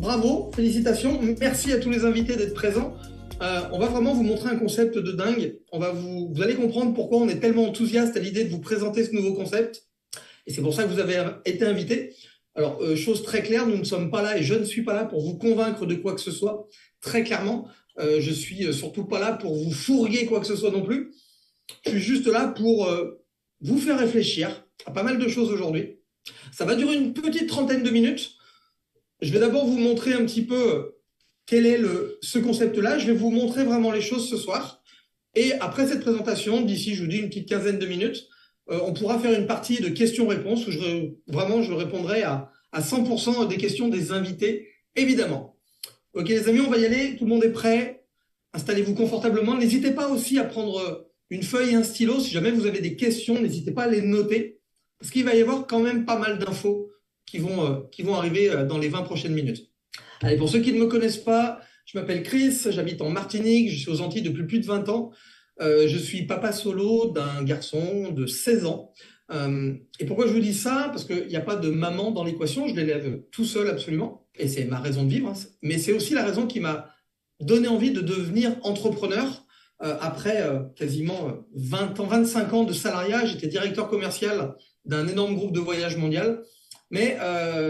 Bravo, félicitations, merci à tous les invités d'être présents. On va vraiment vous montrer un concept de dingue. Vous allez comprendre pourquoi on est tellement enthousiaste à l'idée de vous présenter ce nouveau concept. Et c'est pour ça que vous avez été invités. Alors, chose très claire, nous ne sommes pas là et je ne suis pas là pour vous convaincre de quoi que ce soit. Très clairement, je suis surtout pas là pour vous fourguer quoi que ce soit non plus. Je suis juste là pour vous faire réfléchir à pas mal de choses aujourd'hui. Ça va durer une petite trentaine de minutes. Je vais d'abord vous montrer un petit peu quel est ce concept-là. Je vais vous montrer vraiment les choses ce soir. Et après cette présentation, d'ici, je vous dis, une petite quinzaine de minutes, on pourra faire une partie de questions-réponses où je répondrai à 100% des questions des invités, évidemment. Ok, les amis, on va y aller. Tout le monde est prêt. Installez-vous confortablement. N'hésitez pas aussi à prendre une feuille et un stylo. Si jamais vous avez des questions, n'hésitez pas à les noter. Parce qu'il va y avoir quand même pas mal d'infos qui vont arriver dans les 20 prochaines minutes. Allez, pour ceux qui ne me connaissent pas, je m'appelle Chris, j'habite en Martinique, je suis aux Antilles depuis plus de 20 ans. Je suis papa solo d'un garçon de 16 ans. Et pourquoi je vous dis ça? Parce qu'il n'y a pas de maman dans l'équation, je l'élève tout seul absolument. Et c'est ma raison de vivre. Hein. Mais c'est aussi la raison qui m'a donné envie de devenir entrepreneur. Après quasiment 20 ans, 25 ans de salariat, j'étais directeur commercial d'un énorme groupe de voyage mondial. Mais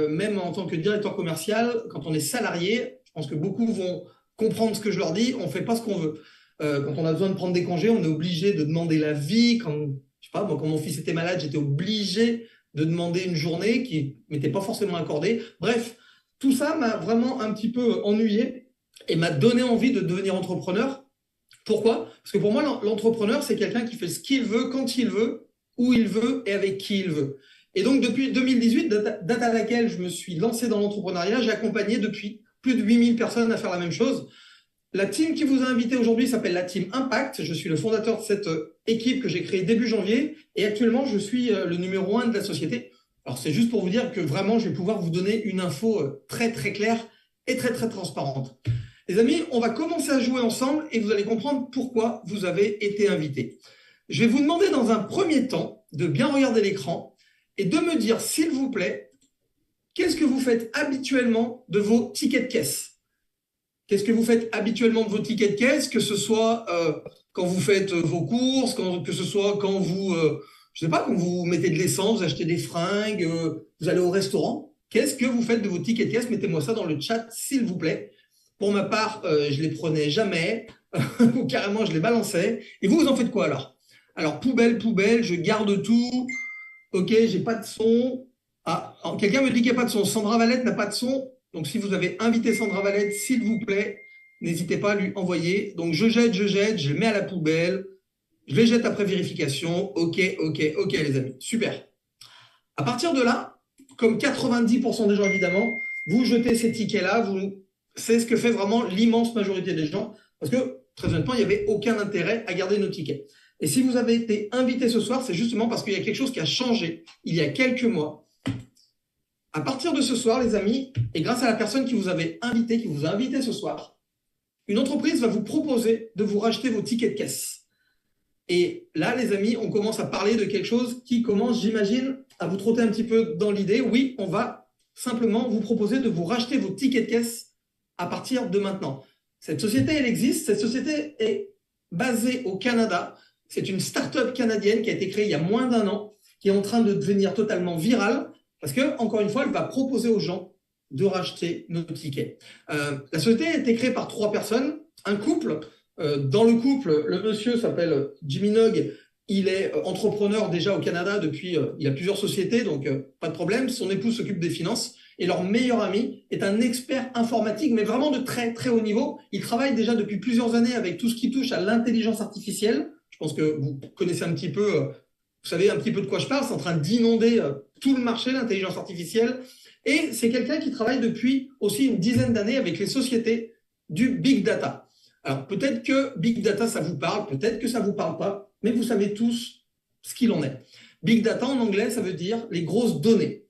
même en tant que directeur commercial, quand on est salarié, je pense que beaucoup vont comprendre ce que je leur dis, on ne fait pas ce qu'on veut. Quand on a besoin de prendre des congés, on est obligé de demander l'avis. Je sais pas, moi, quand mon fils était malade, j'étais obligé de demander une journée qui m'était pas forcément accordée. Bref, tout ça m'a vraiment un petit peu ennuyé et m'a donné envie de devenir entrepreneur. Pourquoi? Parce que pour moi, l'entrepreneur, c'est quelqu'un qui fait ce qu'il veut, quand il veut, où il veut et avec qui il veut. Et donc, depuis 2018, date à laquelle je me suis lancé dans l'entrepreneuriat, j'ai accompagné depuis plus de 8000 personnes à faire la même chose. La team qui vous a invité aujourd'hui s'appelle la team Impact. Je suis le fondateur de cette équipe que j'ai créée début janvier. Et actuellement, je suis le numéro 1 de la société. Alors, c'est juste pour vous dire que vraiment, je vais pouvoir vous donner une info très, très claire et très, très transparente. Les amis, on va commencer à jouer ensemble et vous allez comprendre pourquoi vous avez été invités. Je vais vous demander dans un premier temps de bien regarder l'écran et de me dire, s'il vous plaît, qu'est-ce que vous faites habituellement de vos tickets de caisse? Qu'est-ce que vous faites habituellement de vos tickets de caisse, que ce soit quand vous faites vos courses, que ce soit quand je sais pas, quand vous mettez de l'essence, vous achetez des fringues, vous allez au restaurant. Qu'est-ce que vous faites de vos tickets de caisse? Mettez-moi ça dans le chat, s'il vous plaît. Pour ma part, je les prenais jamais, ou carrément je les balançais. Et vous en faites quoi alors? Alors, poubelle, je garde tout. Ok, j'ai pas de son. Ah, quelqu'un me dit qu'il n'y a pas de son. Sandra Valette n'a pas de son. Donc, si vous avez invité Sandra Valette, s'il vous plaît, n'hésitez pas à lui envoyer. Donc, je jette, je les mets à la poubelle. Je les jette après vérification. Ok, les amis. Super. À partir de là, comme 90% des gens, évidemment, vous jetez ces tickets-là. C'est ce que fait vraiment l'immense majorité des gens. Parce que, très honnêtement, il n'y avait aucun intérêt à garder nos tickets. Et si vous avez été invité ce soir, c'est justement parce qu'il y a quelque chose qui a changé il y a quelques mois. À partir de ce soir, les amis, et grâce à la personne qui vous a invité ce soir, une entreprise va vous proposer de vous racheter vos tickets de caisse. Et là, les amis, on commence à parler de quelque chose qui commence, j'imagine, à vous trotter un petit peu dans l'idée. Oui, on va simplement vous proposer de vous racheter vos tickets de caisse à partir de maintenant. Cette société, elle existe. Cette société est basée au Canada. C'est une start-up canadienne qui a été créée il y a moins d'un an, qui est en train de devenir totalement virale, parce que, encore une fois, elle va proposer aux gens de racheter nos tickets. La société a été créée par 3 personnes, un couple. Dans le couple, le monsieur s'appelle Jimmy Nog. Il est entrepreneur déjà au Canada depuis, il a plusieurs sociétés, donc pas de problème. Son épouse s'occupe des finances. Et leur meilleur ami est un expert informatique, mais vraiment de très, très haut niveau. Il travaille déjà depuis plusieurs années avec tout ce qui touche à l'intelligence artificielle. Je pense que vous connaissez un petit peu, vous savez un petit peu de quoi je parle. C'est en train d'inonder tout le marché, l'intelligence artificielle. Et c'est quelqu'un qui travaille depuis aussi une dizaine d'années avec les sociétés du Big Data. Alors, peut-être que Big Data, ça vous parle, peut-être que ça vous parle pas, mais vous savez tous ce qu'il en est. Big Data, en anglais, ça veut dire les grosses données.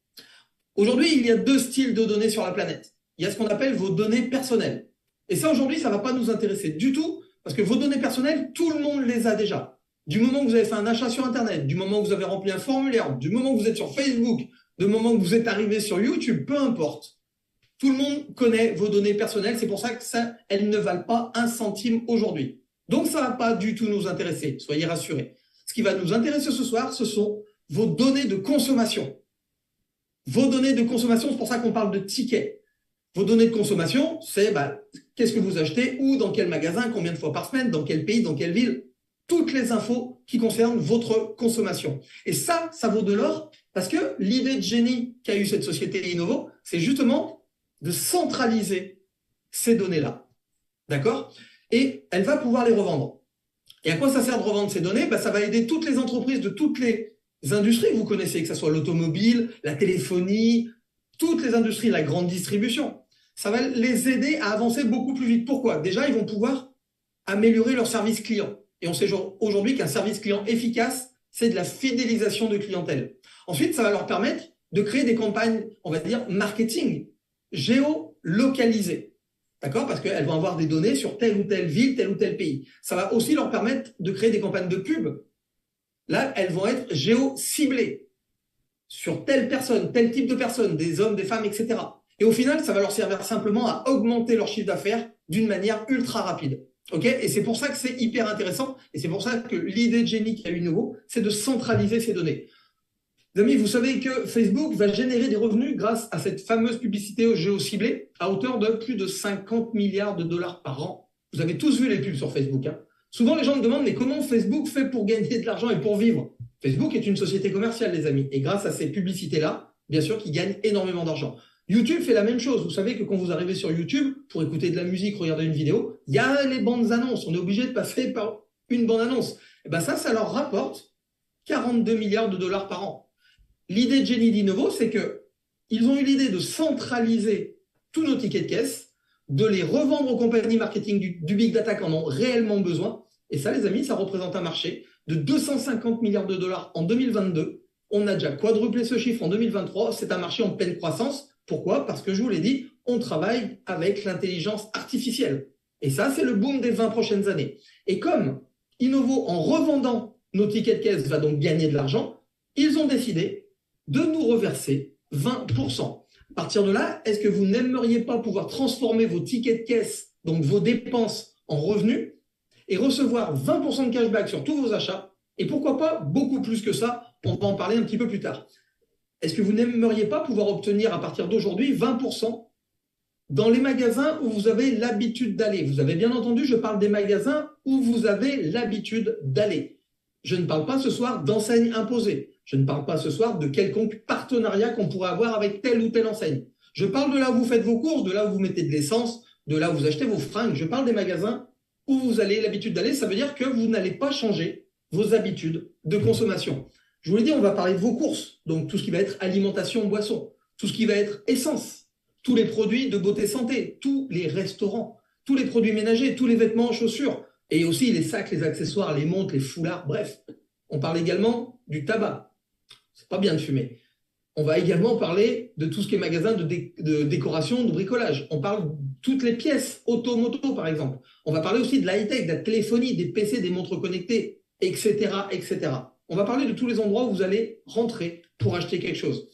Aujourd'hui, il y a 2 styles de données sur la planète. Il y a ce qu'on appelle vos données personnelles. Et ça, aujourd'hui, ça ne va pas nous intéresser du tout, parce que vos données personnelles, tout le monde les a déjà. Du moment que vous avez fait un achat sur Internet, du moment que vous avez rempli un formulaire, du moment que vous êtes sur Facebook, du moment que vous êtes arrivé sur YouTube, peu importe. Tout le monde connaît vos données personnelles, c'est pour ça que elles ne valent pas un centime aujourd'hui. Donc, ça ne va pas du tout nous intéresser, soyez rassurés. Ce qui va nous intéresser ce soir, ce sont vos données de consommation. Vos données de consommation, c'est pour ça qu'on parle de tickets. Vos données de consommation, c'est qu'est-ce que vous achetez, où, dans quel magasin, combien de fois par semaine, dans quel pays, dans quelle ville. Toutes les infos qui concernent votre consommation. Et ça vaut de l'or parce que l'idée de génie qu'a eu cette société Innovo, c'est justement de centraliser ces données-là. D'accord? Et elle va pouvoir les revendre. Et à quoi ça sert de revendre ces données? Ça va aider toutes les entreprises de toutes les industries que vous connaissez, que ce soit l'automobile, la téléphonie, toutes les industries, la grande distribution. Ça va les aider à avancer beaucoup plus vite. Pourquoi? Déjà, ils vont pouvoir améliorer leur service client. Et on sait aujourd'hui qu'un service client efficace, c'est de la fidélisation de clientèle. Ensuite, ça va leur permettre de créer des campagnes, on va dire, marketing, géolocalisées. D'accord? Parce qu'elles vont avoir des données sur telle ou telle ville, tel ou tel pays. Ça va aussi leur permettre de créer des campagnes de pub. Là, elles vont être géo-ciblées sur telle personne, tel type de personne, des hommes, des femmes, etc. Et au final, ça va leur servir simplement à augmenter leur chiffre d'affaires d'une manière ultra rapide. Okay? Et c'est pour ça que c'est hyper intéressant. Et c'est pour ça que l'idée de génie qu'il y a eu Innovo, c'est de centraliser ces données. Les amis, vous savez que Facebook va générer des revenus grâce à cette fameuse publicité géo-ciblée à hauteur de plus de 50 milliards de dollars par an. Vous avez tous vu les pubs sur Facebook. Hein. Souvent, les gens me demandent, mais comment Facebook fait pour gagner de l'argent et pour vivre? Facebook est une société commerciale, les amis. Et grâce à ces publicités-là, bien sûr qu'ils gagnent énormément d'argent. YouTube fait la même chose. Vous savez que quand vous arrivez sur YouTube, pour écouter de la musique, regarder une vidéo, il y a les bandes annonces. On est obligé de passer par une bande annonce. Et ça leur rapporte 42 milliards de dollars par an. L'idée de génie d'Innovo, c'est qu'ils ont eu l'idée de centraliser tous nos tickets de caisse, de les revendre aux compagnies marketing du big data qui en ont réellement besoin. Et ça, les amis, ça représente un marché de 250 milliards de dollars en 2022. On a déjà quadruplé ce chiffre en 2023. C'est un marché en pleine croissance. Pourquoi? Parce que je vous l'ai dit, on travaille avec l'intelligence artificielle. Et ça, c'est le boom des 20 prochaines années. Et comme Innovo, en revendant nos tickets de caisse, va donc gagner de l'argent, ils ont décidé de nous reverser 20%. À partir de là, est-ce que vous n'aimeriez pas pouvoir transformer vos tickets de caisse, donc vos dépenses, en revenus et recevoir 20% de cashback sur tous vos achats? Et pourquoi pas beaucoup plus que ça? On va en parler un petit peu plus tard. Est-ce que vous n'aimeriez pas pouvoir obtenir à partir d'aujourd'hui 20% dans les magasins où vous avez l'habitude d'aller? Vous avez bien entendu, je parle des magasins où vous avez l'habitude d'aller. Je ne parle pas ce soir d'enseignes imposées. Je ne parle pas ce soir de quelconque partenariat qu'on pourrait avoir avec telle ou telle enseigne. Je parle de là où vous faites vos courses, de là où vous mettez de l'essence, de là où vous achetez vos fringues. Je parle des magasins où vous avez l'habitude d'aller. Ça veut dire que vous n'allez pas changer vos habitudes de consommation. Je vous l'ai dit, on va parler de vos courses, donc tout ce qui va être alimentation, boisson, tout ce qui va être essence, tous les produits de beauté santé, tous les restaurants, tous les produits ménagers, tous les vêtements, chaussures, et aussi les sacs, les accessoires, les montres, les foulards, bref. On parle également du tabac. C'est pas bien de fumer. On va également parler de tout ce qui est magasin de décoration, de bricolage. On parle de toutes les pièces auto-moto, par exemple. On va parler aussi de l'high-tech, de la téléphonie, des PC, des montres connectées, etc., etc. On va parler de tous les endroits où vous allez rentrer pour acheter quelque chose.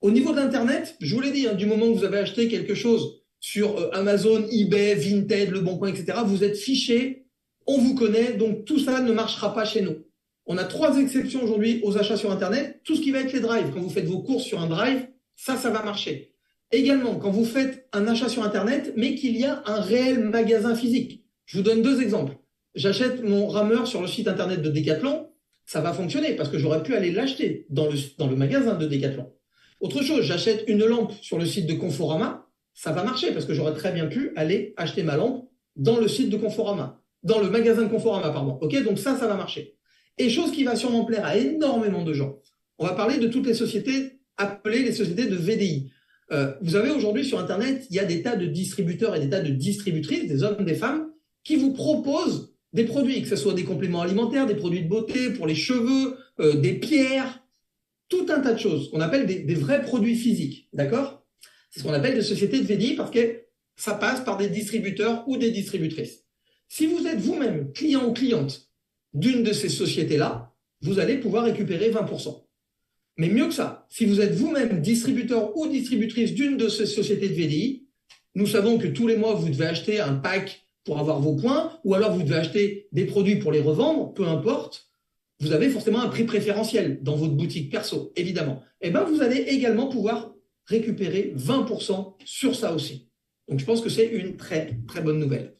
Au niveau d'Internet, je vous l'ai dit, du moment où vous avez acheté quelque chose sur Amazon, eBay, Vinted, Le Bon Coin, etc., vous êtes fiché, on vous connaît, donc tout ça ne marchera pas chez nous. On a 3 exceptions aujourd'hui aux achats sur Internet. Tout ce qui va être les drives, quand vous faites vos courses sur un drive, ça va marcher. Également, quand vous faites un achat sur Internet, mais qu'il y a un réel magasin physique. Je vous donne 2 exemples. J'achète mon rameur sur le site Internet de Decathlon, ça va fonctionner parce que j'aurais pu aller l'acheter dans le magasin de Decathlon. Autre chose, j'achète une lampe sur le site de Conforama, ça va marcher parce que j'aurais très bien pu aller acheter ma lampe dans le site de Conforama, dans le magasin de Conforama, pardon. Ok, donc ça va marcher. Et chose qui va sûrement plaire à énormément de gens. On va parler de toutes les sociétés appelées les sociétés de VDI. Vous avez aujourd'hui sur Internet, il y a des tas de distributeurs et des tas de distributrices, des hommes, des femmes, qui vous proposent des produits, que ce soit des compléments alimentaires, des produits de beauté pour les cheveux, des pierres, tout un tas de choses qu'on appelle des vrais produits physiques, d'accord? C'est ce qu'on appelle des sociétés de VDI parce que ça passe par des distributeurs ou des distributrices. Si vous êtes vous-même client ou cliente d'une de ces sociétés-là, vous allez pouvoir récupérer 20%. Mais mieux que ça, si vous êtes vous-même distributeur ou distributrice d'une de ces sociétés de VDI, Nous savons que tous les mois, vous devez acheter un pack pour avoir vos points, ou alors vous devez acheter des produits pour les revendre, peu importe. Vous avez forcément un prix préférentiel dans votre boutique perso, évidemment. Et bien, vous allez également pouvoir récupérer 20% sur ça aussi. Donc, je pense que c'est une très, très bonne nouvelle.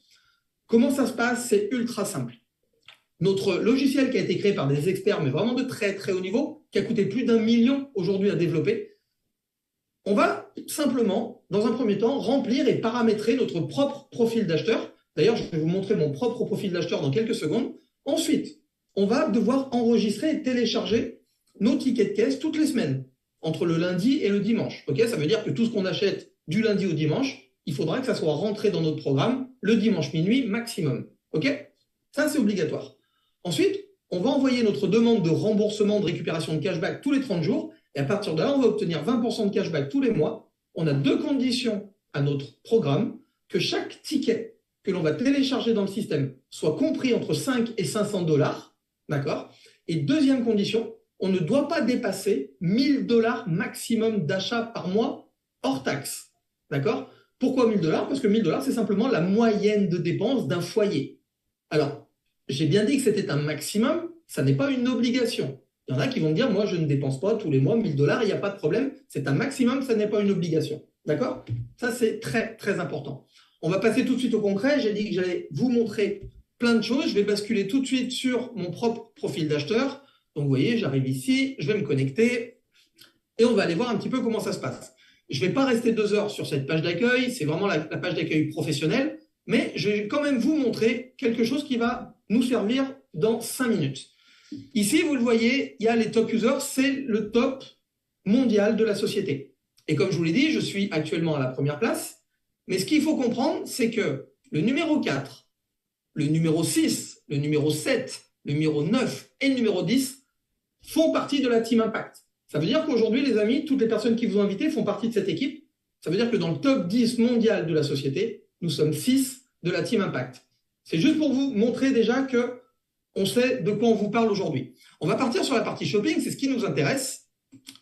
Comment ça se passe? C'est ultra simple. Notre logiciel qui a été créé par des experts, mais vraiment de très, très haut niveau, qui a coûté plus d'1 million aujourd'hui à développer, on va simplement, dans un premier temps, remplir et paramétrer notre propre profil d'acheteur. D'ailleurs, je vais vous montrer mon propre profil d'acheteur dans quelques secondes. Ensuite, on va devoir enregistrer et télécharger nos tickets de caisse toutes les semaines, entre le lundi et le dimanche. Okay, ça veut dire que tout ce qu'on achète du lundi au dimanche, il faudra que ça soit rentré dans notre programme le dimanche minuit maximum. Ok, ça, c'est obligatoire. Ensuite, on va envoyer notre demande de remboursement de récupération de cashback tous les 30 jours. Et à partir de là, on va obtenir 20% de cashback tous les mois. On a deux conditions à notre programme: que chaque ticket que l'on va télécharger dans le système soit compris entre 5 et 500 $. D'accord? Et deuxième condition, on ne doit pas dépasser 1 000 $ maximum d'achat par mois hors taxe. D'accord? Pourquoi 1 000 $? Parce que 1 000 $, c'est simplement la moyenne de dépenses d'un foyer. Alors, j'ai bien dit que c'était un maximum, ça n'est pas une obligation. Il y en a qui vont me dire, moi, je ne dépense pas tous les mois 1 000 $, il n'y a pas de problème. C'est un maximum, ça n'est pas une obligation. D'accord? Ça, c'est très, très important. On va passer tout de suite au concret. J'ai dit que j'allais vous montrer plein de choses. Je vais basculer tout de suite sur mon propre profil d'acheteur. Donc, vous voyez, j'arrive ici, je vais me connecter et on va aller voir un petit peu comment ça se passe. Je ne vais pas rester 2 heures sur cette page d'accueil. C'est vraiment la page d'accueil professionnelle. Mais je vais quand même vous montrer quelque chose qui va nous servir dans 5 minutes. Ici, vous le voyez, il y a les top users, c'est le top mondial de la société. Et comme je vous l'ai dit, je suis actuellement à la première place. Mais ce qu'il faut comprendre, c'est que le numéro 4, le numéro 6, le numéro 7, le numéro 9 et le numéro 10 font partie de la Team Impact. Ça veut dire qu'aujourd'hui, les amis, toutes les personnes qui vous ont invité font partie de cette équipe. Ça veut dire que dans le top 10 mondial de la société, nous sommes 6 de la Team Impact. C'est juste pour vous montrer déjà que on sait de quoi on vous parle aujourd'hui. On va partir sur la partie shopping, c'est ce qui nous intéresse.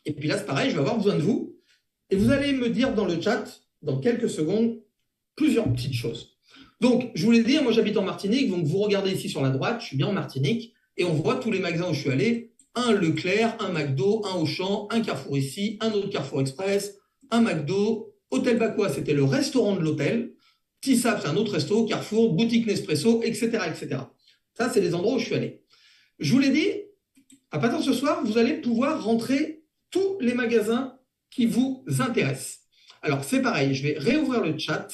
Et puis là, c'est pareil, je vais avoir besoin de vous. Et vous allez me dire dans le chat, dans quelques secondes, plusieurs petites choses. Donc, je voulais dire, moi j'habite en Martinique, donc vous regardez ici sur la droite, je suis bien en Martinique, et on voit tous les magasins où je suis allé. Un Leclerc, un McDo, un Auchan, un Carrefour ici, un autre Carrefour Express, un McDo, Hôtel Bacoa, c'était le restaurant de l'hôtel, Tissap, c'est un autre resto, Carrefour, boutique Nespresso, etc., etc. Ça, c'est les endroits où je suis allé. Je vous l'ai dit, à partir de ce soir, vous allez pouvoir rentrer tous les magasins qui vous intéressent. Alors, c'est pareil, je vais réouvrir le chat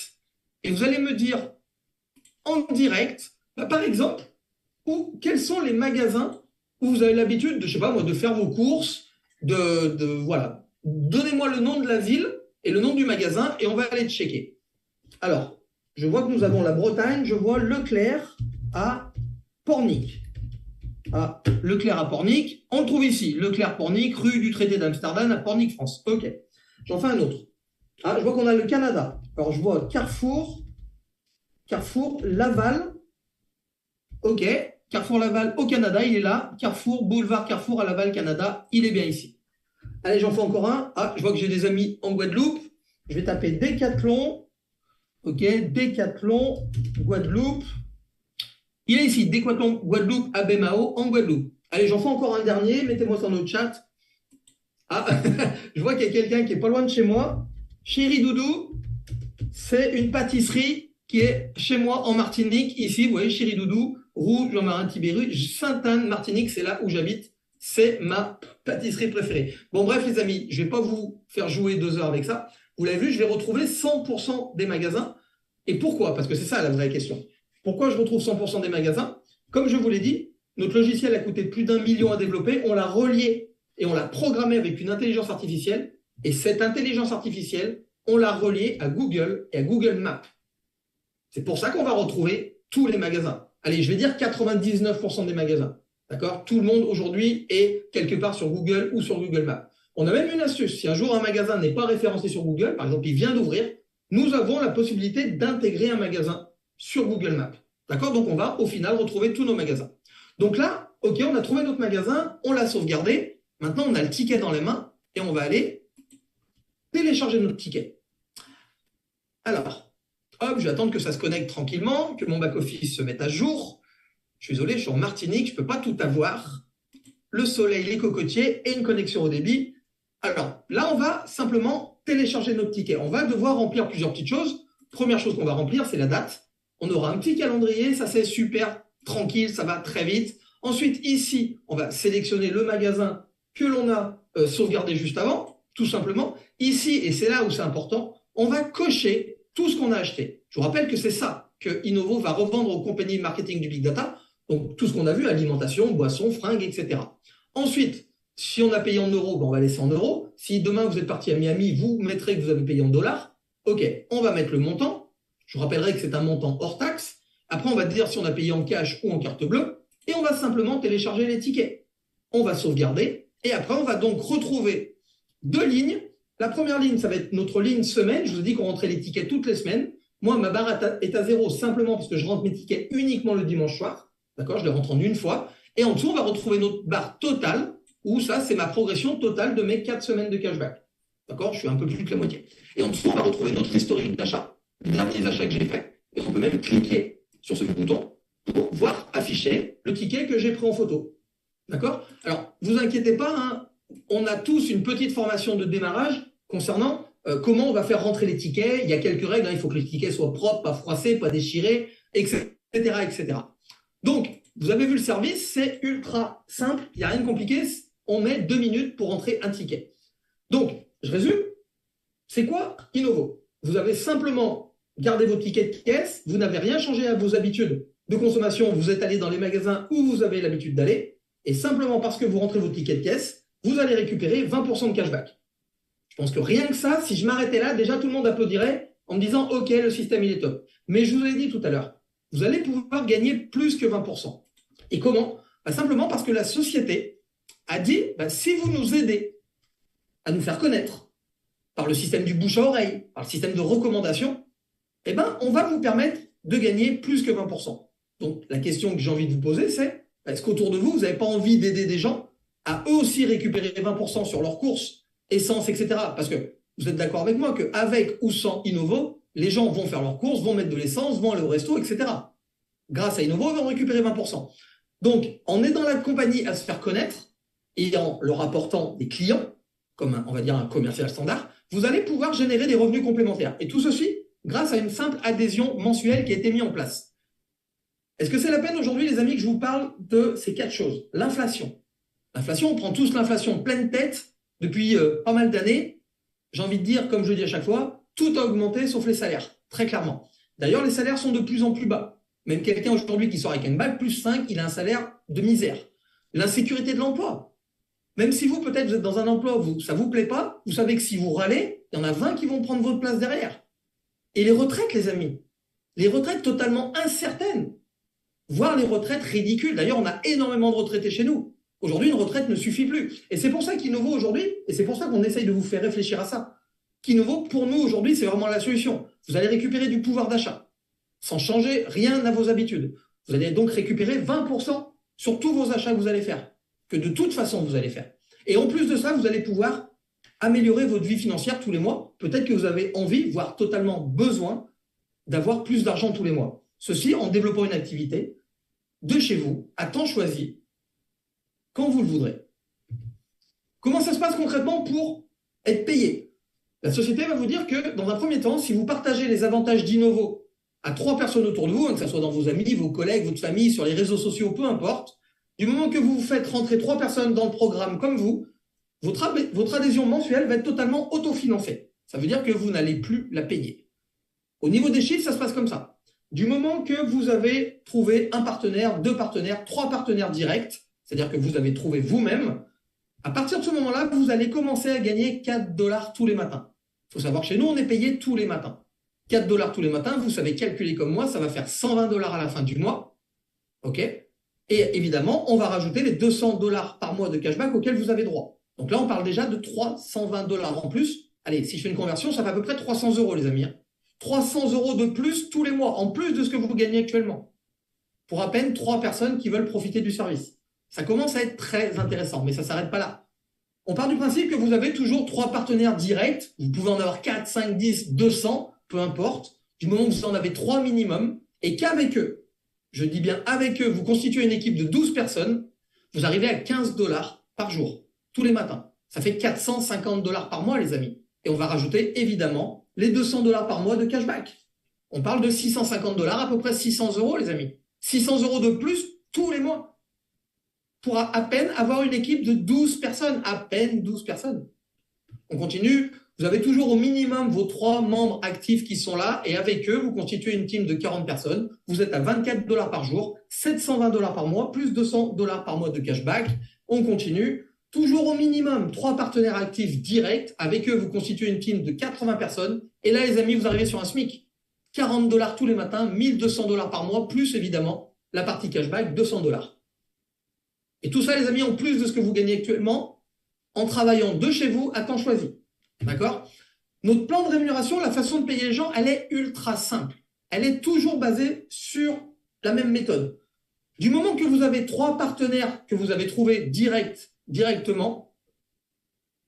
et vous allez me dire en direct, par exemple, quels sont les magasins où vous avez l'habitude de, je sais pas moi, de faire vos courses, voilà. Donnez-moi le nom de la ville et le nom du magasin et on va aller checker. Alors, je vois que nous avons la Bretagne, je vois Leclerc à Pornic. Ah, Leclerc à Pornic. On le trouve ici, Leclerc-Pornic, rue du Traité d'Amsterdam à Pornic, France. Ok. J'en fais un autre. Ah, je vois qu'on a le Canada. Alors, je vois Carrefour Laval. Ok. Carrefour Laval au Canada, il est là. Carrefour, boulevard Carrefour à Laval, Canada, il est bien ici. Allez, j'en fais encore un. Ah, je vois que j'ai des amis en Guadeloupe. Je vais taper Décathlon. Ok, Décathlon, Guadeloupe. Il est ici, Décathlon, Guadeloupe, à Bémao, en Guadeloupe. Allez, j'en fais encore un dernier. Mettez-moi ça dans le chat. Ah, je vois qu'il y a quelqu'un qui est pas loin de chez moi. Chéri Doudou, c'est une pâtisserie qui est chez moi en Martinique. Ici, vous voyez, Chéri Doudou, rue Jean-Marin Tibéru, Sainte-Anne, Martinique, c'est là où j'habite. C'est ma pâtisserie préférée. Bon, bref, les amis, je ne vais pas vous faire jouer 2 heures avec ça. Vous l'avez vu, je vais retrouver 100% des magasins. Et pourquoi? Parce que c'est ça la vraie question. Pourquoi je retrouve 100% des magasins? Comme je vous l'ai dit, notre logiciel a coûté plus d'1 million à développer. On l'a relié et on l'a programmé avec une intelligence artificielle. Et cette intelligence artificielle, on l'a reliée à Google et à Google Maps. C'est pour ça qu'on va retrouver tous les magasins. Allez, je vais dire 99% des magasins. D'accord? Tout le monde aujourd'hui est quelque part sur Google ou sur Google Maps. On a même une astuce. Si un jour un magasin n'est pas référencé sur Google, par exemple, il vient d'ouvrir, nous avons la possibilité d'intégrer un magasin sur Google Maps. D'accord? Donc, on va au final retrouver tous nos magasins. Donc là, OK, on a trouvé notre magasin, on l'a sauvegardé. Maintenant, on a le ticket dans les mains et on va aller télécharger notre ticket. Alors, je vais attendre que ça se connecte tranquillement, que mon back-office se mette à jour. Je suis désolé, je suis en Martinique, je ne peux pas tout avoir. Le soleil, les cocotiers et une connexion au débit. Alors là, on va simplement télécharger notre ticket. On va devoir remplir plusieurs petites choses. Première chose qu'on va remplir, c'est la date. On aura un petit calendrier, ça c'est super tranquille, ça va très vite. Ensuite, ici, on va sélectionner le magasin que l'on a sauvegardé juste avant, tout simplement. Ici, et c'est là où c'est important, on va cocher tout ce qu'on a acheté. Je vous rappelle que c'est ça que Innovo va revendre aux compagnies de marketing du Big Data. Donc, tout ce qu'on a vu, alimentation, boissons, fringues, etc. Ensuite, si on a payé en euros, on va laisser en euros. Si demain vous êtes parti à Miami, vous mettrez que vous avez payé en dollars. OK, on va mettre le montant. Je vous rappellerai que c'est un montant hors taxe. Après, on va dire si on a payé en cash ou en carte bleue. Et on va simplement télécharger les tickets. On va sauvegarder. Et après, on va donc retrouver deux lignes. La première ligne, ça va être notre ligne semaine. Je vous ai dit qu'on rentrait les tickets toutes les semaines. Moi, ma barre est à 0 simplement parce que je rentre mes tickets uniquement le dimanche soir. D'accord, je les rentre en une fois. Et en dessous, on va retrouver notre barre totale, où ça, c'est ma progression totale de mes 4 semaines de cashback. D'accord, je suis un peu plus que la moitié. Et en dessous, on va retrouver notre historique d'achat, les derniers achats que j'ai faits. Et on peut même cliquer sur ce bouton pour voir afficher le ticket que j'ai pris en photo. D'accord? Alors, vous inquiétez pas, hein, on a tous une petite formation de démarrage concernant comment on va faire rentrer les tickets. Il y a quelques règles, hein, il faut que les tickets soient propres, pas froissés, pas déchirés, etc., etc. Donc, vous avez vu le service, c'est ultra simple, il n'y a rien de compliqué, on met 2 minutes pour rentrer un ticket. Donc, je résume, c'est quoi Innovo? Vous avez simplement gardé vos tickets de caisse, vous n'avez rien changé à vos habitudes de consommation, vous êtes allé dans les magasins où vous avez l'habitude d'aller, et simplement parce que vous rentrez vos tickets de caisse, vous allez récupérer 20% de cashback. Je pense que rien que ça, si je m'arrêtais là, déjà tout le monde applaudirait en me disant « Ok, le système il est top ». Mais je vous ai dit tout à l'heure, vous allez pouvoir gagner plus que 20%. Et comment? Simplement parce que la société a dit, si vous nous aidez à nous faire connaître par le système du bouche à oreille, par le système de recommandation, on va vous permettre de gagner plus que 20%. Donc, la question que j'ai envie de vous poser, c'est, est-ce qu'autour de vous, vous n'avez pas envie d'aider des gens à eux aussi récupérer 20% sur leurs courses, essence, etc. Parce que vous êtes d'accord avec moi qu'avec ou sans Innovo, les gens vont faire leurs courses, vont mettre de l'essence, vont aller au resto, etc. Grâce à Innovo, ils vont récupérer 20%. Donc, en aidant la compagnie à se faire connaître et en leur apportant des clients, comme on va dire un commercial standard, vous allez pouvoir générer des revenus complémentaires. Et tout ceci grâce à une simple adhésion mensuelle qui a été mise en place. Est-ce que c'est la peine aujourd'hui, les amis, que je vous parle de ces 4 choses? L'inflation. L'inflation, on prend tous l'inflation pleine tête depuis pas mal d'années. J'ai envie de dire, comme je dis à chaque fois, tout a augmenté sauf les salaires, très clairement. D'ailleurs, les salaires sont de plus en plus bas. Même quelqu'un aujourd'hui qui sort avec un bac plus 5, il a un salaire de misère. L'insécurité de l'emploi. Même si vous, peut-être, vous êtes dans un emploi où ça ne vous plaît pas, vous savez que si vous râlez, il y en a 20 qui vont prendre votre place derrière. Et les retraites, les amis. Les retraites totalement incertaines. Voire les retraites ridicules. D'ailleurs, on a énormément de retraités chez nous. Aujourd'hui, une retraite ne suffit plus. Et c'est pour ça qu'Innovo aujourd'hui, et c'est pour ça qu'on essaye de vous faire réfléchir à ça, qu'Innovo, pour nous, aujourd'hui, c'est vraiment la solution. Vous allez récupérer du pouvoir d'achat, sans changer rien à vos habitudes. Vous allez donc récupérer 20% sur tous vos achats que vous allez faire, que de toute façon, vous allez faire. Et en plus de ça, vous allez pouvoir améliorer votre vie financière tous les mois. Peut-être que vous avez envie, voire totalement besoin, d'avoir plus d'argent tous les mois. Ceci en développant une activité de chez vous, à temps choisi, quand vous le voudrez. Comment ça se passe concrètement pour être payé? La société va vous dire que, dans un premier temps, si vous partagez les avantages d'Innovo à 3 personnes autour de vous, que ce soit dans vos amis, vos collègues, votre famille, sur les réseaux sociaux, peu importe, du moment que vous faites rentrer 3 personnes dans le programme comme vous, votre adhésion mensuelle va être totalement autofinancée. Ça veut dire que vous n'allez plus la payer. Au niveau des chiffres, ça se passe comme ça. Du moment que vous avez trouvé un partenaire, 2 partenaires, 3 partenaires directs, c'est-à-dire que vous avez trouvé vous-même, à partir de ce moment-là, vous allez commencer à gagner 4 $ tous les matins. Il faut savoir que chez nous, on est payé tous les matins. 4 $ tous les matins, vous savez calculer comme moi, ça va faire 120 $ à la fin du mois. OK? Et évidemment, on va rajouter les 200 $ par mois de cashback auxquels vous avez droit. Donc là, on parle déjà de 320 $ en plus. Allez, si je fais une conversion, ça fait à peu près 300 €, les amis. 300 € de plus tous les mois, en plus de ce que vous gagnez actuellement. Pour à peine 3 personnes qui veulent profiter du service. Ça commence à être très intéressant, mais ça ne s'arrête pas là. On part du principe que vous avez toujours 3 partenaires directs. Vous pouvez en avoir 4, 5, 10, 200, peu importe. du moment que vous en avez 3 minimum, et qu'avec eux, je dis bien avec eux, vous constituez une équipe de 12 personnes, vous arrivez à 15 dollars par jour, tous les matins. Ça fait 450 dollars par mois, les amis. Et on va rajouter, évidemment, les 200 dollars par mois de cashback. On parle de 650 dollars, à peu près 600 euros, les amis. 600 euros de plus tous les mois pour à peine avoir une équipe de 12 personnes. À peine 12 personnes. On continue. Vous avez toujours au minimum vos 3 membres actifs qui sont là et avec eux, vous constituez une team de 40 personnes. Vous êtes à 24 dollars par jour, 720 dollars par mois, plus 200 dollars par mois de cashback. On continue. Toujours au minimum 3 partenaires actifs directs. Avec eux, vous constituez une team de 80 personnes. Et là, les amis, vous arrivez sur un SMIC. 40 dollars tous les matins, 1200 dollars par mois, plus évidemment la partie cashback, 200 dollars. Et tout ça, les amis, en plus de ce que vous gagnez actuellement, en travaillant de chez vous à temps choisi. D'accord? Notre plan de rémunération, la façon de payer les gens, elle est ultra simple. Elle est toujours basée sur la même méthode. Du moment que vous avez 3 partenaires que vous avez trouvés directement,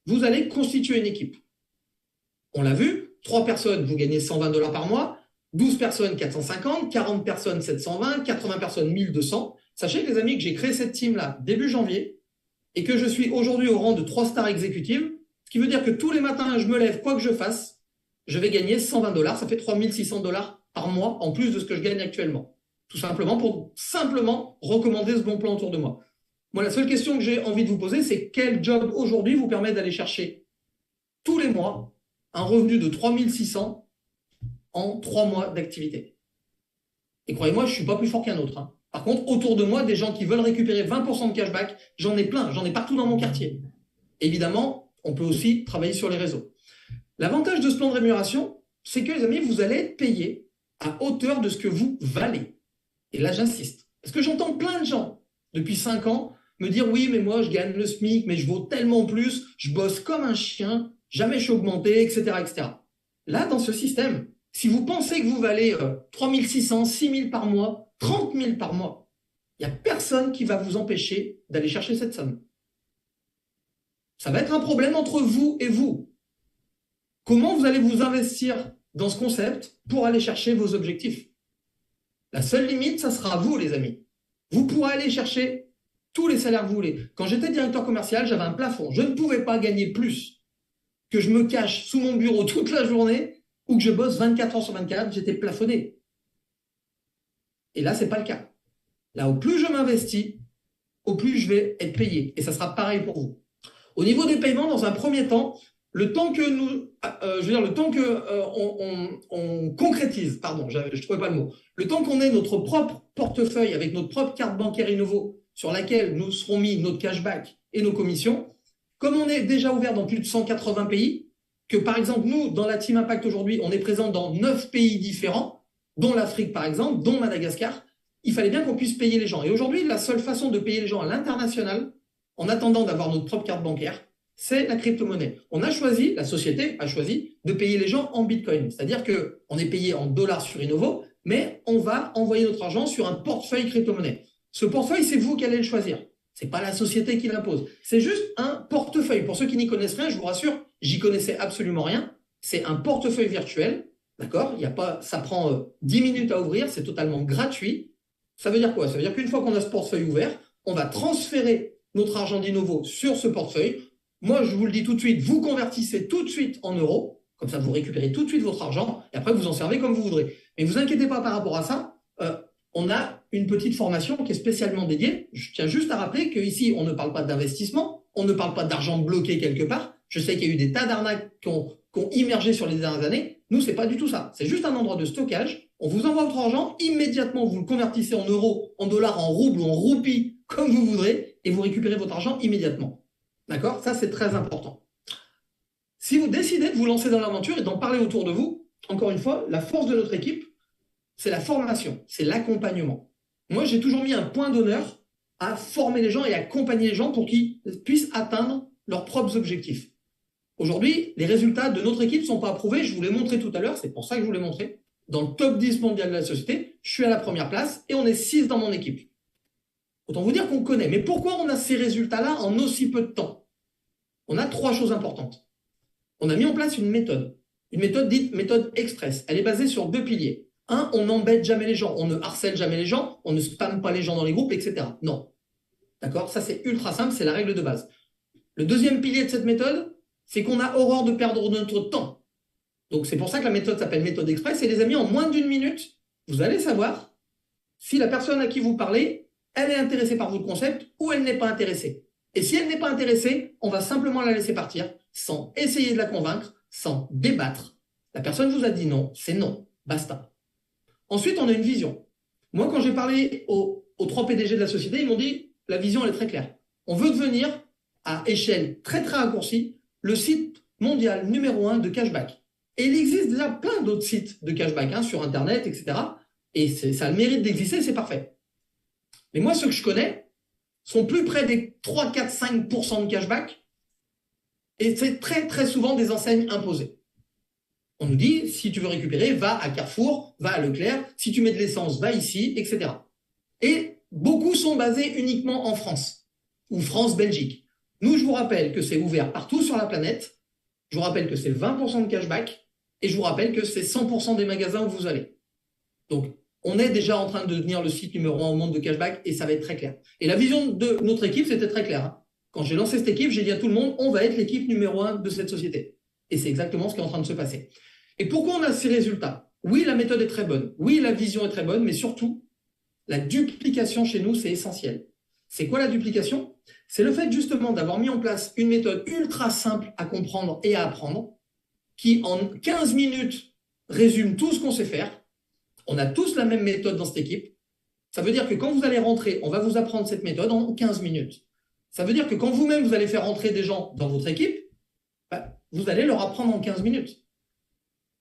vous allez constituer une équipe. On l'a vu, 3 personnes, vous gagnez 120 dollars par mois, 12 personnes, 450, 40 personnes, 720, 80 personnes, 1200. Sachez, les amis, que j'ai créé cette team-là début janvier et que je suis aujourd'hui au rang de 3 stars exécutives. Ce qui veut dire que tous les matins, je me lève, quoi que je fasse, je vais gagner 120 dollars. Ça fait 3600 dollars par mois en plus de ce que je gagne actuellement. Tout simplement pour recommander ce bon plan autour de moi. Moi, la seule question que j'ai envie de vous poser, c'est quel job aujourd'hui vous permet d'aller chercher tous les mois un revenu de 3600 en 3 mois d'activité. Et croyez-moi, je ne suis pas plus fort qu'un autre. Hein. Par contre, autour de moi, des gens qui veulent récupérer 20% de cashback, j'en ai plein, j'en ai partout dans mon quartier. Évidemment, on peut aussi travailler sur les réseaux. L'avantage de ce plan de rémunération, c'est que, les amis, vous allez être payé à hauteur de ce que vous valez. Et là, j'insiste. Parce que j'entends plein de gens, depuis 5 ans, me dire « Oui, mais moi, je gagne le SMIC, mais je vaux tellement plus, je bosse comme un chien, jamais je suis augmenté, etc. etc. » Là, dans ce système, si vous pensez que vous valez 3600, 6000 par mois, 30 000 par mois, il n'y a personne qui va vous empêcher d'aller chercher cette somme. Ça va être un problème entre vous et vous. Comment vous allez vous investir dans ce concept pour aller chercher vos objectifs? La seule limite, ça sera vous, les amis. Vous pourrez aller chercher tous les salaires que vous voulez. Quand j'étais directeur commercial, j'avais un plafond. Je ne pouvais pas gagner plus que je me cache sous mon bureau toute la journée ou que je bosse 24 heures sur 24, j'étais plafonné. Et là, ce n'est pas le cas. Là, au plus je m'investis, au plus je vais être payé. Et ça sera pareil pour vous. Au niveau des paiements, dans un premier temps, le temps que on concrétise, pardon, je ne trouvais pas le mot, le temps qu'on ait notre propre portefeuille avec notre propre carte bancaire Innovo sur laquelle nous serons mis notre cashback et nos commissions, comme on est déjà ouvert dans plus de 180 pays, que par exemple, nous, dans la Team Impact aujourd'hui, on est présent dans 9 pays différents, dont l'Afrique par exemple, dont Madagascar, il fallait bien qu'on puisse payer les gens. Et aujourd'hui, la seule façon de payer les gens à l'international, en attendant d'avoir notre propre carte bancaire, c'est la crypto-monnaie. La société a choisi de payer les gens en Bitcoin. C'est-à-dire qu'on est payé en dollars sur Innovo, mais on va envoyer notre argent sur un portefeuille crypto-monnaie. Ce portefeuille, c'est vous qui allez le choisir. Ce n'est pas la société qui l'impose. C'est juste un portefeuille. Pour ceux qui n'y connaissent rien, je vous rassure, j'y connaissais absolument rien. C'est un portefeuille virtuel, d'accord? Ça prend 10 minutes à ouvrir, c'est totalement gratuit. Ça veut dire quoi? Ça veut dire qu'une fois qu'on a ce portefeuille ouvert, on va transférer notre argent d'Innovo sur ce portefeuille. Moi, je vous le dis tout de suite, vous convertissez tout de suite en euros. Comme ça, vous récupérez tout de suite votre argent et après, vous en servez comme vous voudrez. Mais ne vous inquiétez pas par rapport à ça. On a une petite formation qui est spécialement dédiée. Je tiens juste à rappeler qu'ici, on ne parle pas d'investissement, on ne parle pas d'argent bloqué quelque part. Je sais qu'il y a eu des tas d'arnaques qui ont immergé sur les dernières années. Nous, ce n'est pas du tout ça. C'est juste un endroit de stockage. On vous envoie votre argent, immédiatement, vous le convertissez en euros, en dollars, en roubles ou en roupies, comme vous voudrez, et vous récupérez votre argent immédiatement. D'accord? Ça, c'est très important. Si vous décidez de vous lancer dans l'aventure et d'en parler autour de vous, encore une fois, la force de notre équipe, c'est la formation, c'est l'accompagnement. Moi, j'ai toujours mis un point d'honneur à former les gens et accompagner les gens pour qu'ils puissent atteindre leurs propres objectifs. Aujourd'hui, les résultats de notre équipe ne sont pas approuvés. Je vous l'ai montré tout à l'heure, c'est pour ça que je vous l'ai montré. Dans le top 10 mondial de la société, je suis à la première place et on est 6 dans mon équipe. Autant vous dire qu'on connaît. Mais pourquoi on a ces résultats-là en aussi peu de temps? On a 3 choses importantes. On a mis en place une méthode. Une méthode dite méthode express. Elle est basée sur deux piliers. Un, on n'embête jamais les gens, on ne harcèle jamais les gens, on ne spamme pas les gens dans les groupes, etc. Non. D'accord? Ça, c'est ultra simple, c'est la règle de base. Le deuxième pilier de cette méthode, c'est qu'on a horreur de perdre notre temps. Donc, c'est pour ça que la méthode s'appelle méthode express. Et les amis, en moins d'une minute, vous allez savoir si la personne à qui vous parlez, elle est intéressée par votre concept ou elle n'est pas intéressée. Et si elle n'est pas intéressée, on va simplement la laisser partir sans essayer de la convaincre, sans débattre. La personne vous a dit non, c'est non, basta. Ensuite, on a une vision. Moi, quand j'ai parlé aux 3 PDG de la société, ils m'ont dit, la vision, elle est très claire. On veut devenir, à échelle très très raccourcie, le site mondial numéro 1 de cashback. Et il existe déjà plein d'autres sites de cashback sur Internet, etc. Et ça a le mérite d'exister, c'est parfait. Mais moi, ceux que je connais sont plus près des 3, 4, 5% de cashback. Et c'est très très souvent des enseignes imposées. On nous dit, si tu veux récupérer, va à Carrefour, va à Leclerc, si tu mets de l'essence, va ici, etc. Et beaucoup sont basés uniquement en France, ou France-Belgique. Nous, je vous rappelle que c'est ouvert partout sur la planète, je vous rappelle que c'est 20% de cashback, et je vous rappelle que c'est 100% des magasins où vous allez. Donc, on est déjà en train de devenir le site numéro 1 au monde de cashback, et ça va être très clair. Et la vision de notre équipe, c'était très clair. Quand j'ai lancé cette équipe, j'ai dit à tout le monde, on va être l'équipe numéro 1 de cette société. Et c'est exactement ce qui est en train de se passer. Et pourquoi on a ces résultats? Oui, la méthode est très bonne. Oui, la vision est très bonne, mais surtout, la duplication chez nous, c'est essentiel. C'est quoi la duplication? C'est le fait justement d'avoir mis en place une méthode ultra simple à comprendre et à apprendre, qui en 15 minutes résume tout ce qu'on sait faire. On a tous la même méthode dans cette équipe. Ça veut dire que quand vous allez rentrer, on va vous apprendre cette méthode en 15 minutes. Ça veut dire que quand vous-même, vous allez faire rentrer des gens dans votre équipe, vous allez leur apprendre en 15 minutes.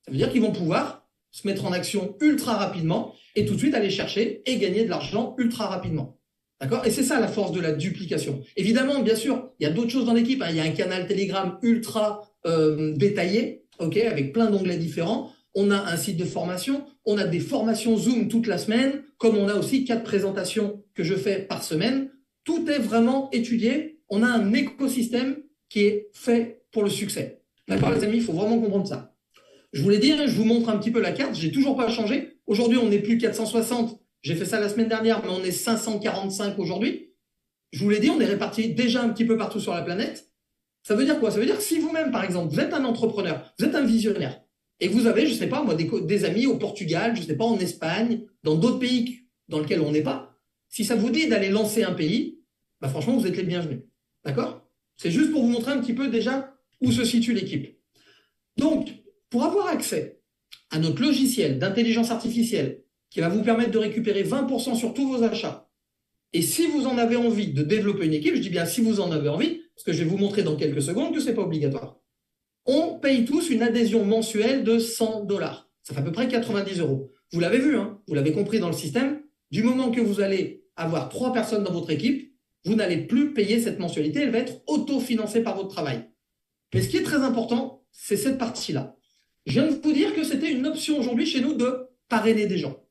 Ça veut dire qu'ils vont pouvoir se mettre en action ultra rapidement et tout de suite aller chercher et gagner de l'argent ultra rapidement. D'accord? Et c'est ça la force de la duplication. Évidemment, bien sûr, il y a d'autres choses dans l'équipe. Il y a un canal Telegram ultra détaillé, avec plein d'onglets différents. On a un site de formation. On a des formations Zoom toute la semaine, comme on a aussi 4 présentations que je fais par semaine. Tout est vraiment étudié. On a un écosystème qui est fait pour le succès. D'accord, les amis? Il faut vraiment comprendre ça. Je vous l'ai dit, je vous montre un petit peu la carte. J'ai toujours pas changé. Aujourd'hui, on n'est plus 460. J'ai fait ça la semaine dernière, mais on est 545 aujourd'hui. Je vous l'ai dit, on est répartis déjà un petit peu partout sur la planète. Ça veut dire quoi? Ça veut dire que si vous-même, par exemple, vous êtes un entrepreneur, vous êtes un visionnaire, et que vous avez, je sais pas, moi, des amis au Portugal, je sais pas, en Espagne, dans d'autres pays dans lesquels on n'est pas, si ça vous dit d'aller lancer un pays, franchement, vous êtes les bienvenus. D'accord? C'est juste pour vous montrer un petit peu déjà où se situe l'équipe. Donc, pour avoir accès à notre logiciel d'intelligence artificielle qui va vous permettre de récupérer 20% sur tous vos achats, et si vous en avez envie de développer une équipe, je dis bien si vous en avez envie, parce que je vais vous montrer dans quelques secondes que ce n'est pas obligatoire, on paye tous une adhésion mensuelle de 100 $. Ça fait à peu près 90 €. Vous l'avez vu, vous l'avez compris dans le système, du moment que vous allez avoir 3 personnes dans votre équipe, vous n'allez plus payer cette mensualité, elle va être autofinancée par votre travail. Mais ce qui est très important, c'est cette partie-là. Je viens de vous dire que c'était une option aujourd'hui chez nous de parrainer des gens.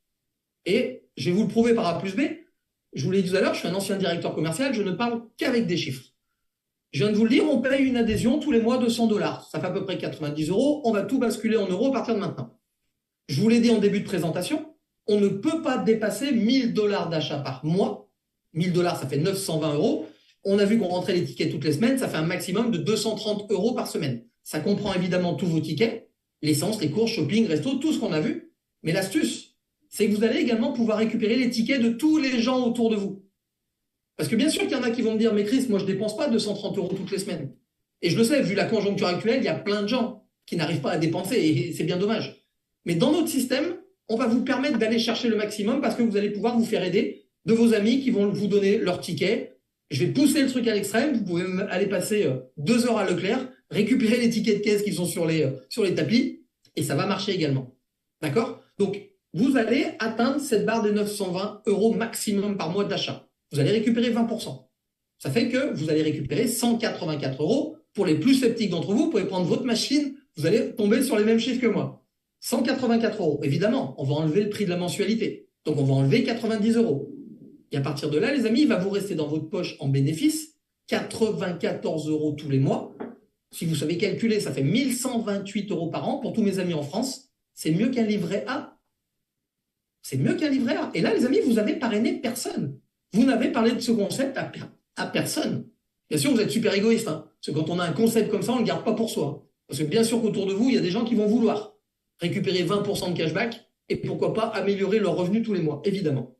Et je vais vous le prouver par A plus B. Je vous l'ai dit tout à l'heure, je suis un ancien directeur commercial, je ne parle qu'avec des chiffres. Je viens de vous le dire, on paye une adhésion tous les mois de 100 $. Ça fait à peu près 90 €. On va tout basculer en euros à partir de maintenant. Je vous l'ai dit en début de présentation, on ne peut pas dépasser 1000 $ d'achat par mois. 1000 $, ça fait 920 €. On a vu qu'on rentrait les tickets toutes les semaines, ça fait un maximum de 230 € par semaine. Ça comprend évidemment tous vos tickets, l'essence, les courses, shopping, resto, tout ce qu'on a vu. Mais l'astuce, c'est que vous allez également pouvoir récupérer les tickets de tous les gens autour de vous. Parce que bien sûr qu'il y en a qui vont me dire, mais Chris, moi je ne dépense pas 230 € toutes les semaines. Et je le sais, vu la conjoncture actuelle, il y a plein de gens qui n'arrivent pas à dépenser et c'est bien dommage. Mais dans notre système, on va vous permettre d'aller chercher le maximum parce que vous allez pouvoir vous faire aider de vos amis qui vont vous donner leurs tickets. Je vais pousser le truc à l'extrême. Vous pouvez même aller passer 2 heures à Leclerc, récupérer les tickets de caisse qui sont sur les tapis et ça va marcher également. D'accord? Donc, vous allez atteindre cette barre des 920 € maximum par mois d'achat. Vous allez récupérer 20%. Ça fait que vous allez récupérer 184 €. Pour les plus sceptiques d'entre vous, vous pouvez prendre votre machine, vous allez tomber sur les mêmes chiffres que moi. 184 €. Évidemment, on va enlever le prix de la mensualité. Donc, on va enlever 90 €. Et à partir de là, les amis, il va vous rester dans votre poche en bénéfice 94 € tous les mois. Si vous savez calculer, ça fait 1128 € par an pour tous mes amis en France. C'est mieux qu'un livret A. C'est mieux qu'un livret A. Et là, les amis, vous avez parrainé personne. Vous n'avez parlé de ce concept à personne. Bien sûr, vous êtes super égoïste. Hein, parce que quand on a un concept comme ça, on ne le garde pas pour soi. Parce que bien sûr qu'autour de vous, il y a des gens qui vont vouloir récupérer 20% de cashback et pourquoi pas améliorer leurs revenus tous les mois, évidemment.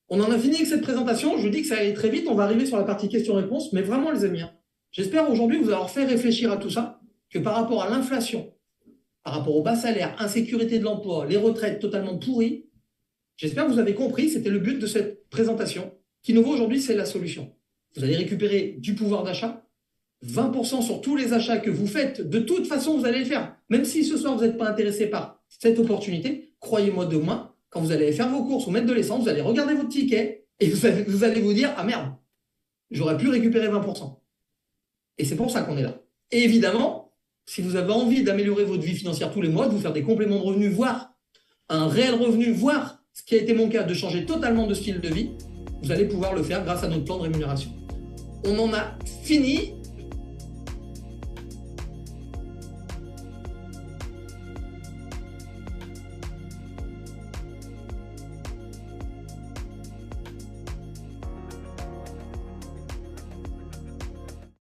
On en a fini avec cette présentation. Je vous dis que ça allait très vite. On va arriver sur la partie questions-réponses. Mais vraiment, les amis, j'espère aujourd'hui vous avoir fait réfléchir à tout ça, que par rapport à l'inflation, par rapport au bas salaire, insécurité de l'emploi, les retraites totalement pourries, j'espère que vous avez compris, c'était le but de cette présentation. Kinnovo aujourd'hui, c'est la solution. Vous allez récupérer du pouvoir d'achat, 20% sur tous les achats que vous faites. De toute façon, vous allez le faire. Même si ce soir, vous n'êtes pas intéressé par cette opportunité, croyez-moi, demain, quand vous allez faire vos courses ou mettre de l'essence, vous allez regarder votre ticket et vous allez vous dire « Ah merde, j'aurais pu récupérer 20%. » Et c'est pour ça qu'on est là. Et évidemment, si vous avez envie d'améliorer votre vie financière tous les mois, de vous faire des compléments de revenus, voire un réel revenu, voire, ce qui a été mon cas, de changer totalement de style de vie, vous allez pouvoir le faire grâce à notre plan de rémunération. On en a fini.